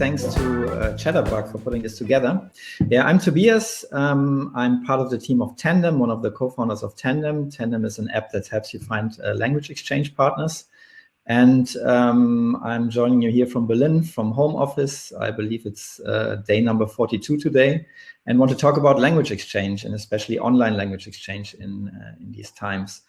Thanks to Chatterbug for putting this together. Yeah, I'm Tobias. I'm part of the team of Tandem, one of the co-founders of Tandem. Tandem is an app that helps you find language exchange partners. And I'm joining you here from Berlin, from home office. I believe it's day number 42 today, and want to talk about language exchange, and especially online language exchange in these times.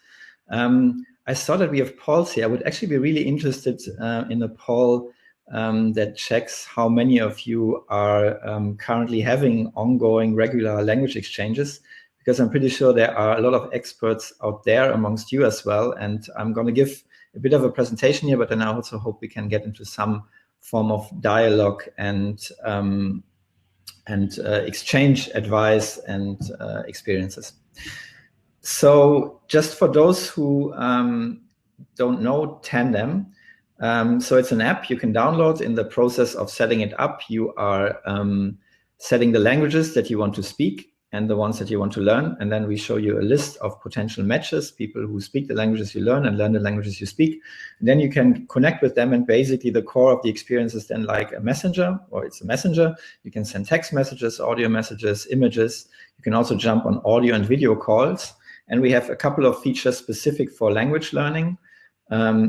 I saw that we have polls here. I would actually be really interested in a poll that checks how many of you are currently having ongoing regular language exchanges, because I'm pretty sure there are a lot of experts out there amongst you as well. And I'm going to give a bit of a presentation here, but then I also hope we can get into some form of dialogue and exchange advice and experiences. So just for those who don't know Tandem, so it's an app you can download. In the process of setting it up, you are setting the languages that you want to speak and the ones that you want to learn. And then we show you a list of potential matches, people who speak the languages you learn and learn the languages you speak. And then you can connect with them, and basically the core of the experience is then like a messenger, or it's a messenger. You can send text messages, audio messages, images. You can also jump on audio and video calls. And we have a couple of features specific for language learning.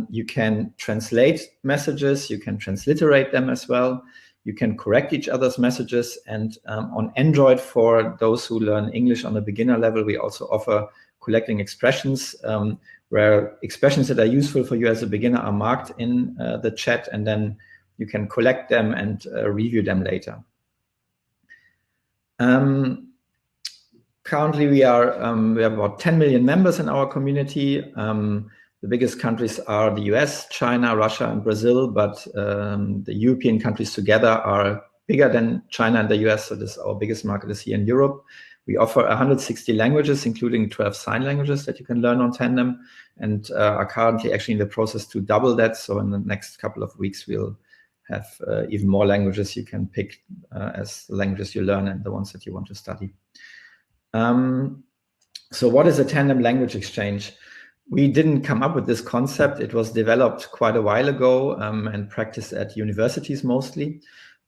You can translate messages, you can transliterate them as well. You can correct each other's messages. And on Android, for those who learn English on a beginner level, we also offer collecting expressions, where expressions that are useful for you as a beginner are marked in the chat, and then you can collect them and review them later. Currently, we have about 10 million members in our community. The biggest countries are the US, China, Russia, and Brazil, but the European countries together are bigger than China and the US, so our biggest market is here in Europe. We offer 160 languages, including 12 sign languages that you can learn on Tandem, and are currently actually in the process to double that. So in the next couple of weeks, we'll have even more languages you can pick as the languages you learn and the ones that you want to study. So what is a Tandem language exchange? We didn't come up with this concept. It was developed quite a while ago and practiced at universities mostly,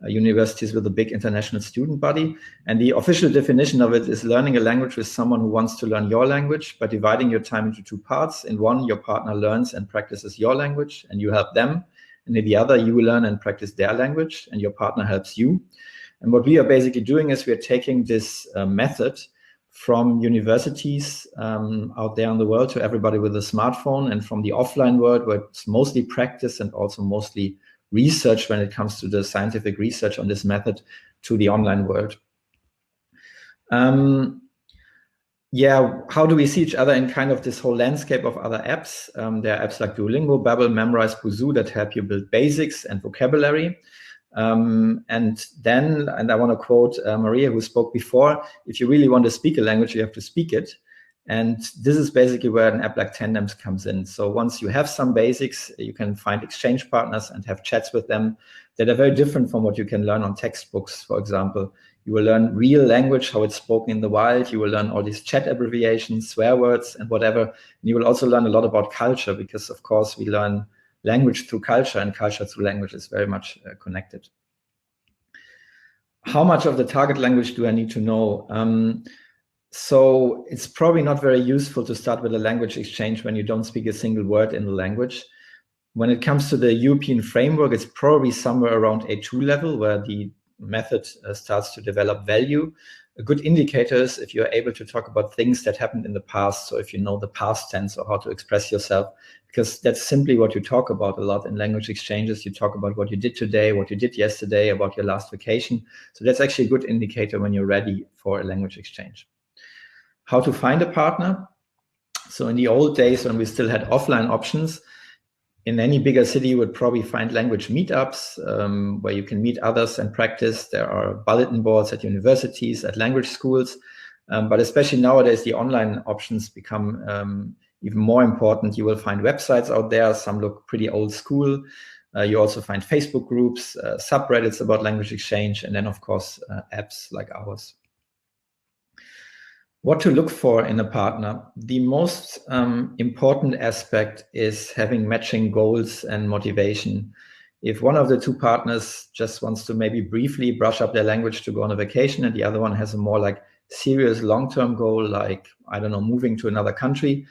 universities with a big international student body. And the official definition of it is learning a language with someone who wants to learn your language by dividing your time into two parts. In one, your partner learns and practices your language and you help them. And in the other, you learn and practice their language and your partner helps you. And what we are basically doing is we are taking this method from universities out there in the world to everybody with a smartphone, and from the offline world, where it's mostly practice and also mostly research when it comes to the scientific research on this method, to the online world. Yeah, how do we see each other in kind of this whole landscape of other apps? There are apps like Duolingo, Babbel, Memrise, Busuu that help you build basics and vocabulary. And I want to quote Maria, who spoke before, if you really want to speak a language, you have to speak it. And this is basically where an app like Tandem comes in. So once you have some basics, you can find exchange partners and have chats with them that are very different from what you can learn on textbooks. For example, you will learn real language, how it's spoken in the wild. You will learn all these chat abbreviations, swear words, and whatever. And you will also learn a lot about culture, because of course we learn language through culture, and culture through language is very much connected. How much of the target language do I need to know? So it's probably not very useful to start with a language exchange when you don't speak a single word in the language. When it comes to the European framework, it's probably somewhere around A2 level, where the method starts to develop value. A good indicator is if you're able to talk about things that happened in the past. So if you know the past tense or how to express yourself, because that's simply what you talk about a lot in language exchanges. You talk about what you did today, what you did yesterday, about your last vacation. So that's actually a good indicator when you're ready for a language exchange. How to find a partner? So in the old days, when we still had offline options, in any bigger city, you would probably find language meetups where you can meet others and practice. There are bulletin boards at universities, at language schools. But especially nowadays, the online options become even more important. You will find websites out there. Some look pretty old school. You also find Facebook groups, subreddits about language exchange, and then, of course, apps like ours. What to look for in a partner? The most important aspect is having matching goals and motivation. If one of the two partners just wants to maybe briefly brush up their language to go on a vacation, and the other one has a more like serious long-term goal, like, I don't know, moving to another country,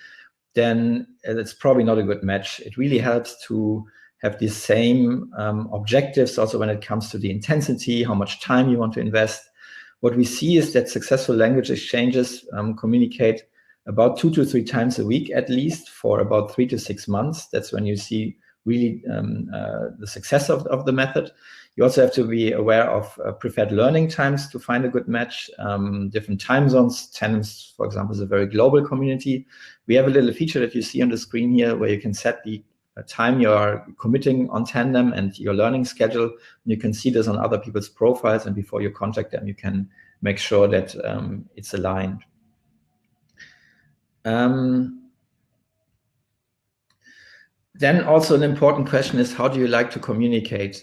then it's probably not a good match. It really helps to have the same objectives also when it comes to the intensity, how much time you want to invest. What we see is that successful language exchanges communicate about 2 to 3 times a week at least for about 3 to 6 months. That's when you see really the success of the method. You also have to be aware of preferred learning times to find a good match, different time zones. Tandems, for example, is a very global community. We have a little feature that you see on the screen here where you can set the time you are committing on Tandem and your learning schedule. You can see this on other people's profiles, and before you contact them, you can make sure that it's aligned. Then also an important question is, how do you like to communicate?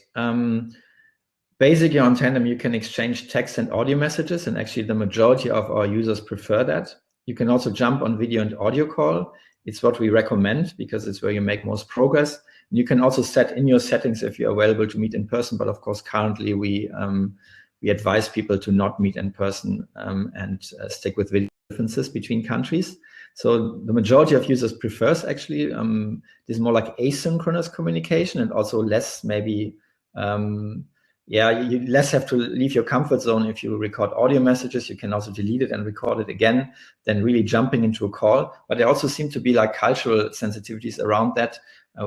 Basically on Tandem, you can exchange text and audio messages, and actually the majority of our users prefer that. You can also jump on video and audio call. It's what we recommend because it's where you make most progress. And you can also set in your settings if you're available to meet in person, but of course, currently we advise people to not meet in person and stick with video differences between countries. So the majority of users prefers actually this more like asynchronous communication, and also less maybe, you less have to leave your comfort zone. If you record audio messages, you can also delete it and record it again, than really jumping into a call. But there also seem to be like cultural sensitivities around that.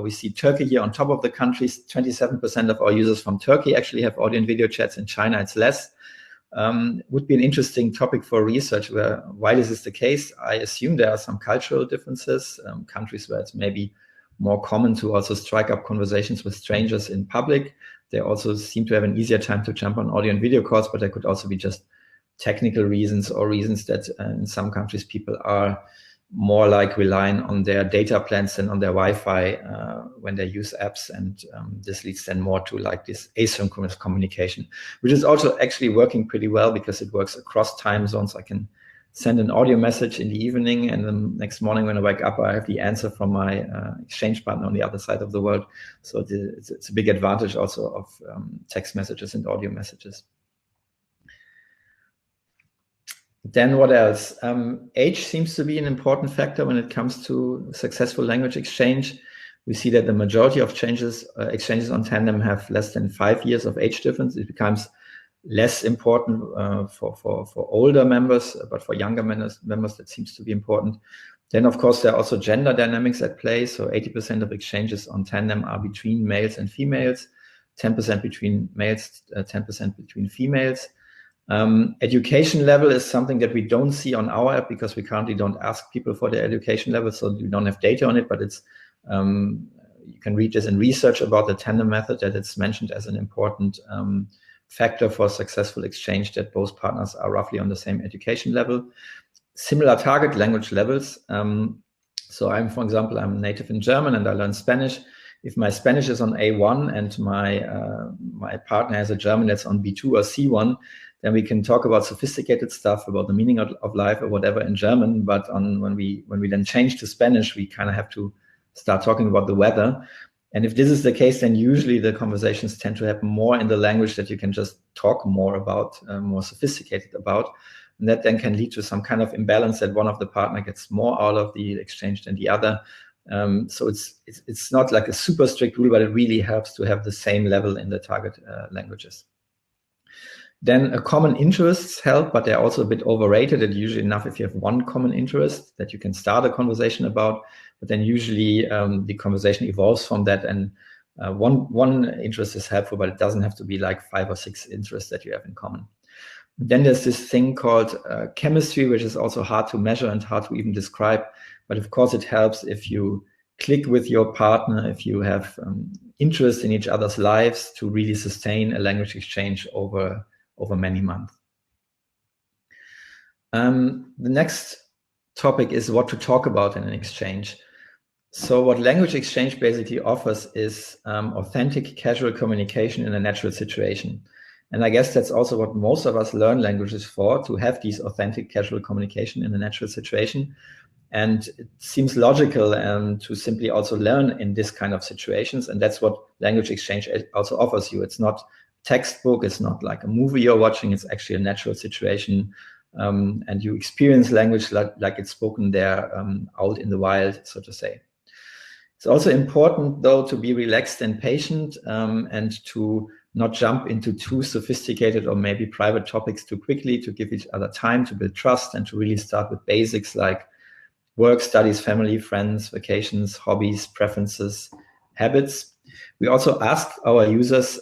We see Turkey here on top of the countries. 27% of our users from Turkey actually have audio and video chats. In China, it's less. Would be an interesting topic for research why this is the case. I assume there are some cultural differences, countries where it's maybe more common to also strike up conversations with strangers in public. They also seem to have an easier time to jump on audio and video calls, but there could also be just technical reasons or reasons that in some countries people are more like relying on their data plans than on their Wi-Fi when they use apps, and this leads then more to like this asynchronous communication, which is also actually working pretty well because it works across time zones. I can send an audio message in the evening, and the next morning when I wake up, I have the answer from my exchange partner on the other side of the world. So it's a big advantage also of text messages and audio messages. Then what else? Age seems to be an important factor when it comes to successful language exchange. We see that the majority of exchanges on Tandem have less than 5 years of age difference. It becomes less important for older members, but for younger members that seems to be important. Then of course there are also gender dynamics at play. So 80% of exchanges on Tandem are between males and females, 10% between males, 10% between females. Education level is something that we don't see on our app because we currently don't ask people for their education level, so we don't have data on it, but it's you can read this in research about the Tandem method, that it's mentioned as an important factor for successful exchange, that both partners are roughly on the same education level. Similar target language levels. So for example, I'm native in German and I learn Spanish. If my Spanish is on A1 and my partner has a German that's on B2 or C1, then we can talk about sophisticated stuff, about the meaning of life or whatever in German. But when we then change to Spanish, we kind of have to start talking about the weather. And if this is the case, then usually the conversations tend to happen more in the language that you can just talk more about, more sophisticated about. And that then can lead to some kind of imbalance, that one of the partner gets more out of the exchange than the other. So it's not like a super strict rule, but it really helps to have the same level in the target languages. Then common interests help, but they're also a bit overrated. It's usually enough if you have one common interest that you can start a conversation about, but then usually the conversation evolves from that, and one interest is helpful, but it doesn't have to be like 5 or 6 interests that you have in common. Then there's this thing called chemistry, which is also hard to measure and hard to even describe, but of course it helps if you click with your partner, if you have interest in each other's lives, to really sustain a language exchange over many months. The next topic is what to talk about in an exchange. So what language exchange basically offers is authentic, casual communication in a natural situation. And I guess that's also what most of us learn languages for, to have these authentic, casual communication in a natural situation. And it seems logical to simply also learn in this kind of situations. And that's what language exchange also offers you. It's not textbook, it's not like a movie you're watching, it's actually a natural situation. And you experience language like it's spoken there out in the wild, so to say. It's also important, though, to be relaxed and patient and to not jump into too sophisticated or maybe private topics too quickly, to give each other time to build trust and to really start with basics like work, studies, family, friends, vacations, hobbies, preferences, habits. We also ask our users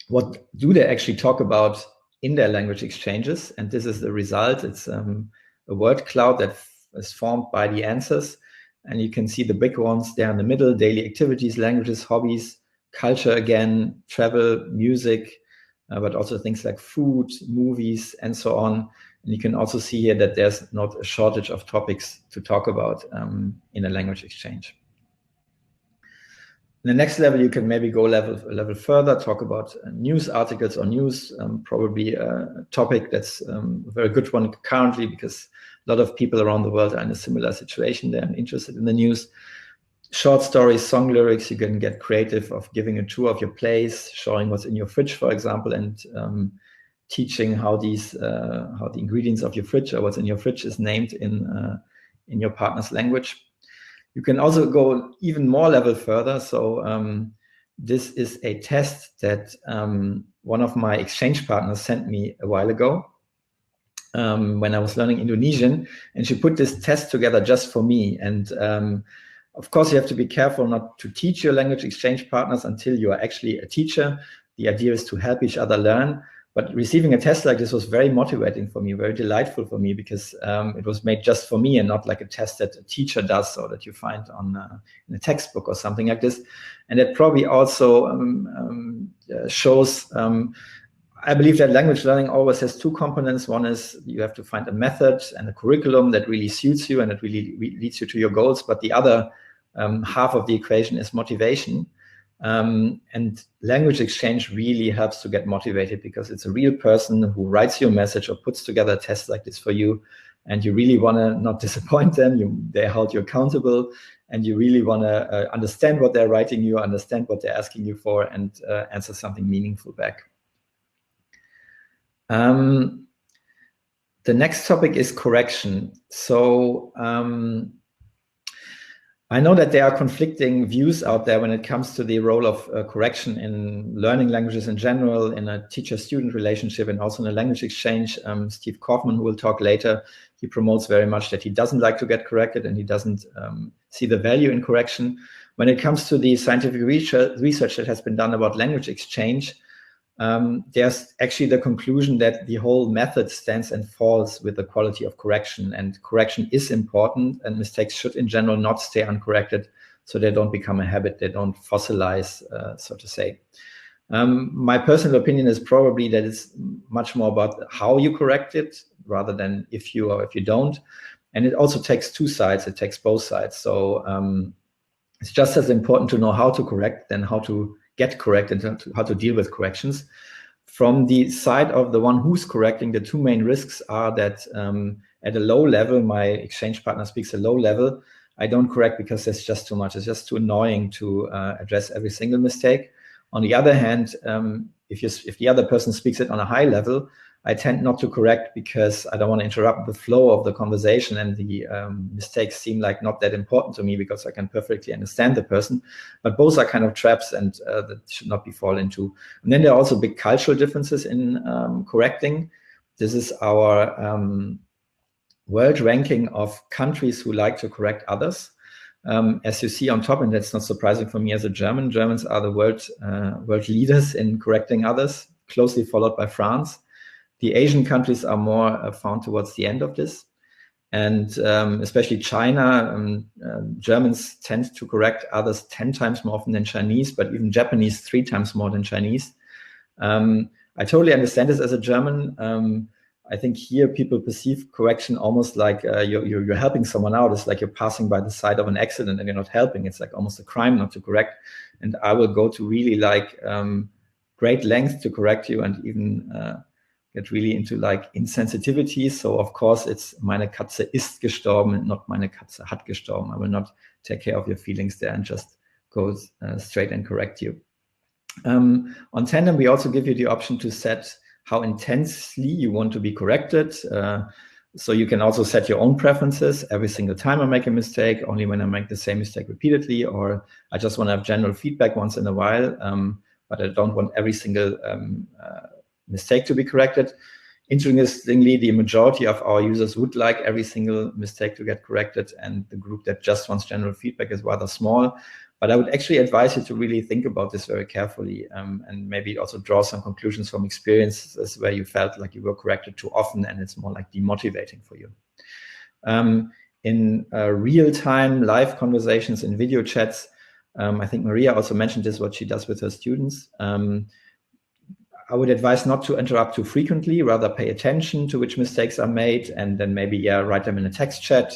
what do they actually talk about in their language exchanges, and this is the result. It's a word cloud that is formed by the answers, and you can see the big ones there in the middle: daily activities, languages, hobbies, culture again, travel, music, but also things like food, movies, and so on. And you can also see here that there's not a shortage of topics to talk about in a language exchange. In the next level, you can maybe go a level further, talk about news articles or news, probably a topic that's a very good one currently, because a lot of people around the world are in a similar situation. They're interested in the news. Short stories, song lyrics, you can get creative of giving a tour of your place, showing what's in your fridge, for example, and teaching how the ingredients of your fridge or what's in your fridge is named in your partner's language. You can also go even more level further. So this is a test that one of my exchange partners sent me a while ago when I was learning Indonesian, and she put this test together just for me. And of course, you have to be careful not to teach your language exchange partners until you are actually a teacher. The idea is to help each other learn. But receiving a test like this was very motivating for me, very delightful for me, because it was made just for me and not like a test that a teacher does or that you find in a textbook or something like this. And it probably also shows, I believe that language learning always has two components. One is you have to find a method and a curriculum that really suits you and it really leads you to your goals. But the other half of the equation is motivation. And language exchange really helps to get motivated, because it's a real person who writes you a message or puts together a test like this for you, and you really want to not disappoint them. They hold you accountable, and you really want to understand what they're writing you, understand what they're asking you for, and answer something meaningful back. The next topic is correction. So I know that there are conflicting views out there when it comes to the role of correction in learning languages in general, in a teacher-student relationship, and also in a language exchange. Steve Kaufmann, who will talk later, he promotes very much that he doesn't like to get corrected, and he doesn't see the value in correction. When it comes to the scientific research that has been done about language exchange, there's actually the conclusion that the whole method stands and falls with the quality of correction, and correction is important, and mistakes should in general not stay uncorrected, so they don't become a habit, they don't fossilize, so to say. My personal opinion is probably that it's much more about how you correct it rather than if you or if you don't. And it also takes two sides, it takes both sides. So it's just as important to know how to correct than how to get corrected and how to deal with corrections. From the side of the one who's correcting, the two main risks are that at a low level, my exchange partner speaks a low level, I don't correct because there's just too much. It's just too annoying to address every single mistake. On the other hand, if the other person speaks it on a high level, I tend not to correct because I don't want to interrupt the flow of the conversation, and the mistakes seem like not that important to me because I can perfectly understand the person. But both are kind of traps, and that should not be fallen into. And then there are also big cultural differences in correcting. This is our world ranking of countries who like to correct others. As you see on top, and that's not surprising for me as a German, Germans are the world leaders in correcting others, closely followed by France. The Asian countries are more found towards the end of this. And especially China, Germans tend to correct others 10 times more often than Chinese, but even Japanese 3 times more than Chinese. I totally understand this as a German. I think here people perceive correction almost like you're helping someone out. It's like you're passing by the side of an accident and you're not helping. It's like almost a crime not to correct. And I will go to really like great lengths to correct you, and even get really into like insensitivity. So of course it's meine Katze ist gestorben, not meine Katze hat gestorben. I will not take care of your feelings there and just go straight and correct you. On Tandem, we also give you the option to set how intensely you want to be corrected. So you can also set your own preferences. Every single time I make a mistake, only when I make the same mistake repeatedly, or I just want to have general feedback once in a while, but I don't want every single mistake to be corrected. Interestingly, the majority of our users would like every single mistake to get corrected, and the group that just wants general feedback is rather small. But I would actually advise you to really think about this very carefully, and maybe also draw some conclusions from experiences where you felt like you were corrected too often and it's more like demotivating for you. In real-time live conversations in video chats, I think Maria also mentioned this, what she does with her students. I would advise not to interrupt too frequently, rather pay attention to which mistakes are made, and then maybe write them in a text chat,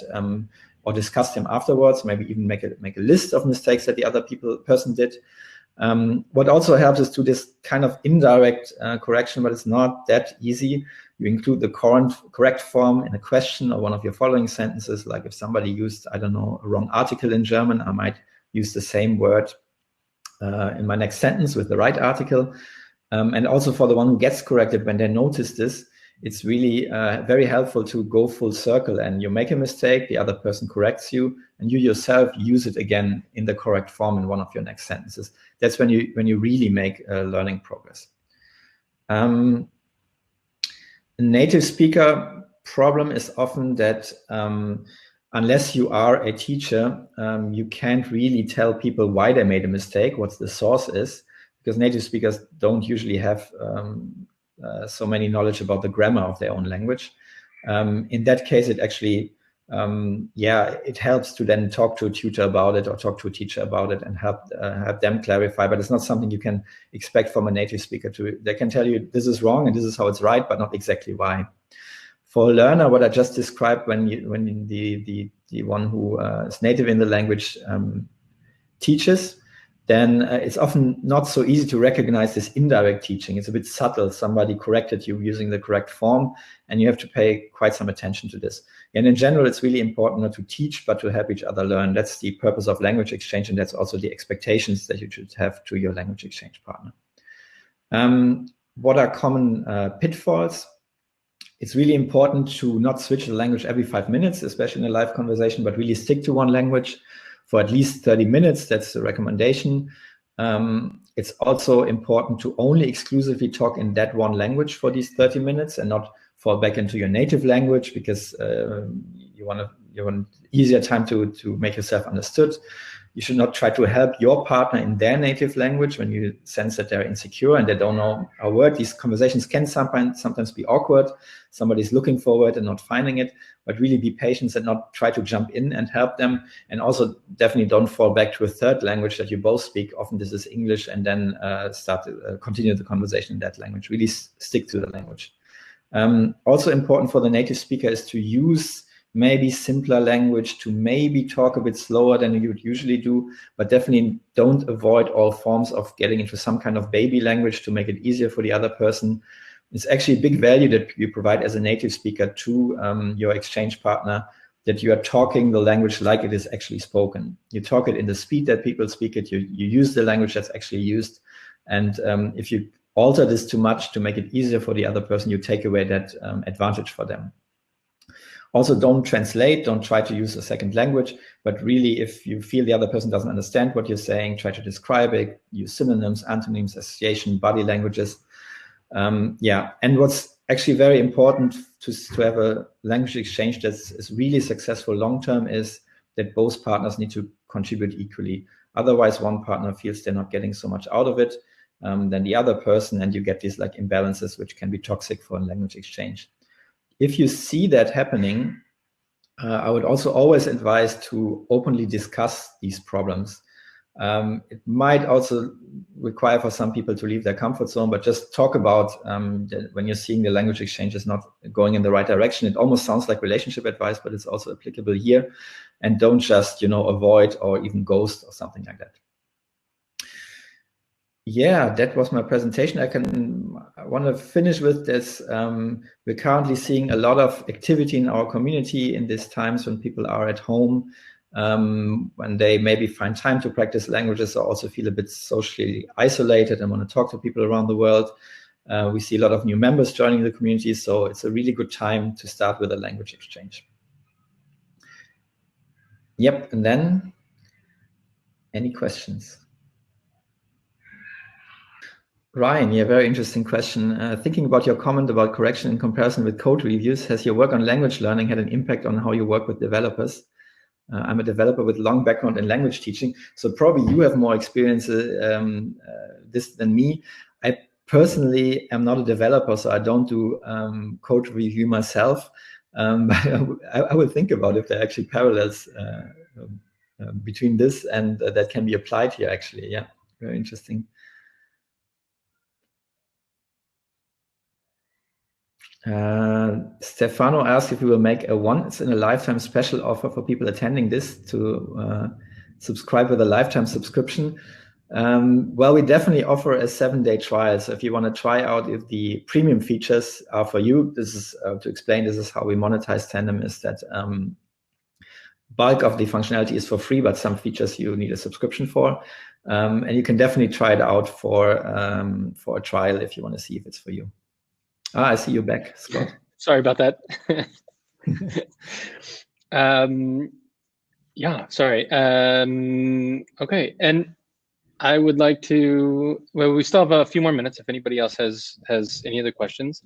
or discuss them afterwards, maybe even make a list of mistakes that the other person did. What also helps is to this kind of indirect correction, but it's not that easy. You include the correct form in a question or one of your following sentences, like if somebody used, I don't know, a wrong article in German, I might use the same word in my next sentence with the right article. And also for the one who gets corrected, when they notice this, it's really very helpful to go full circle, and you make a mistake, the other person corrects you, and you yourself use it again in the correct form in one of your next sentences. That's when you really make learning progress. A native speaker problem is often that unless you are a teacher, you can't really tell people why they made a mistake, what the source is, because native speakers don't usually have so many knowledge about the grammar of their own language. In that case, it actually, it helps to then talk to a tutor about it or talk to a teacher about it and help them clarify, but it's not something you can expect from a native speaker. They can tell you this is wrong and this is how it's right, but not exactly why. For a learner, what I just described, when the one who is native in the language teaches, then it's often not so easy to recognize this indirect teaching. It's a bit subtle. Somebody corrected you using the correct form, and you have to pay quite some attention to this. And in general, it's really important not to teach, but to help each other learn. That's the purpose of language exchange, and that's also the expectations that you should have to your language exchange partner. What are common pitfalls? It's really important to not switch the language every 5 minutes, especially in a live conversation, but really stick to one language for at least 30 minutes. That's the recommendation. It's also important to only exclusively talk in that one language for these 30 minutes and not fall back into your native language, because you want easier time to make yourself understood. You should not try to help your partner in their native language when you sense that they're insecure and they don't know a word. These conversations can sometimes be awkward. Somebody's looking for it and not finding it, but really be patient and not try to jump in and help them. And also definitely don't fall back to a third language that you both speak. Often this is English, and then start to continue the conversation in that language. Really stick to the language. Also important for the native speaker is to use maybe simpler language, to maybe talk a bit slower than you would usually do, but definitely don't avoid all forms of getting into some kind of baby language to make it easier for the other person. It's actually a big value that you provide as a native speaker to your exchange partner, that you are talking the language like it is actually spoken. You talk it in the speed that people speak it, you use the language that's actually used. And if you alter this too much to make it easier for the other person, you take away that advantage for them. Also, don't translate, don't try to use a second language, but really, if you feel the other person doesn't understand what you're saying, try to describe it, use synonyms, antonyms, association, body languages. And what's actually very important to have a language exchange that is really successful long-term is that both partners need to contribute equally. Otherwise, one partner feels they're not getting so much out of it than the other person, and you get these like imbalances, which can be toxic for a language exchange. If you see that happening, I would also always advise to openly discuss these problems. It might also require for some people to leave their comfort zone, but just talk about when you're seeing the language exchange is not going in the right direction. It almost sounds like relationship advice, but it's also applicable here. And don't just, avoid or even ghost or something like that. Yeah, that was my presentation. I want to finish with this. We're currently seeing a lot of activity in our community in these times when people are at home, when they maybe find time to practice languages or also feel a bit socially isolated and want to talk to people around the world. We see a lot of new members joining the community, so it's a really good time to start with a language exchange. Yep, and then any questions? Ryan, yeah, very interesting question. Thinking about your comment about correction in comparison with code reviews, has your work on language learning had an impact on how you work with developers? I'm a developer with long background in language teaching, so probably you have more experience this than me. I personally am not a developer, so I don't do code review myself. But I will think about if there are actually parallels between this and that can be applied here, actually. Yeah, very interesting. Stefano asked if we will make a once-in-a-lifetime special offer for people attending this to subscribe with a lifetime subscription. Well, we definitely offer a 7-day trial. So if you want to try out if the premium features are for you, this is to explain, this is how we monetize Tandem, is that bulk of the functionality is for free, but some features you need a subscription for. And you can definitely try it out for a trial if you want to see if it's for you. I see you back, Scott. Sorry about that. Yeah, sorry. Okay, and I would like to, well, we still have a few more minutes if anybody else has any other questions.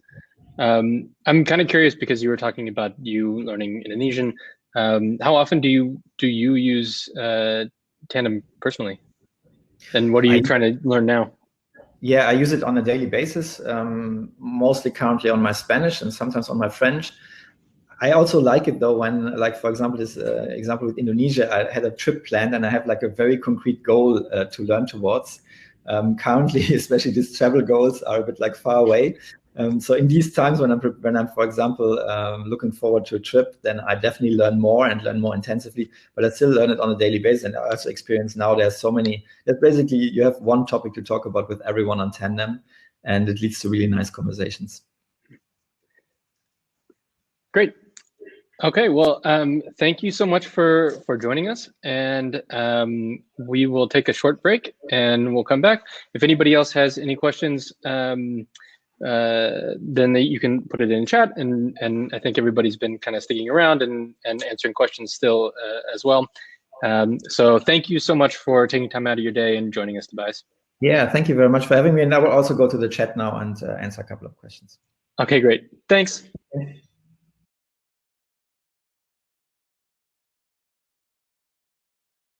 I'm kind of curious because you were talking about you learning Indonesian. How often do you use Tandem personally? And what are you trying to learn now? Yeah, I use it on a daily basis, mostly currently on my Spanish and sometimes on my French. I also like it though when, like, for example, this example with Indonesia, I had a trip planned and I have like a very concrete goal to learn towards. Currently, especially these travel goals are a bit like far away. So in these times when I'm, for example, looking forward to a trip, then I definitely learn more and learn more intensively, but I still learn it on a daily basis. And I also experience now there's so many, that basically you have one topic to talk about with everyone on Tandem, and it leads to really nice conversations. Great. Okay, well, thank you so much for joining us, and we will take a short break and we'll come back. If anybody else has any questions, then you can put it in chat, and I think everybody's been kind of sticking around and answering questions still as well. So thank you so much for taking time out of your day and joining us, Tobias. Yeah, thank you very much for having me, and I will also go to the chat now and answer a couple of questions. Okay, great. Thanks.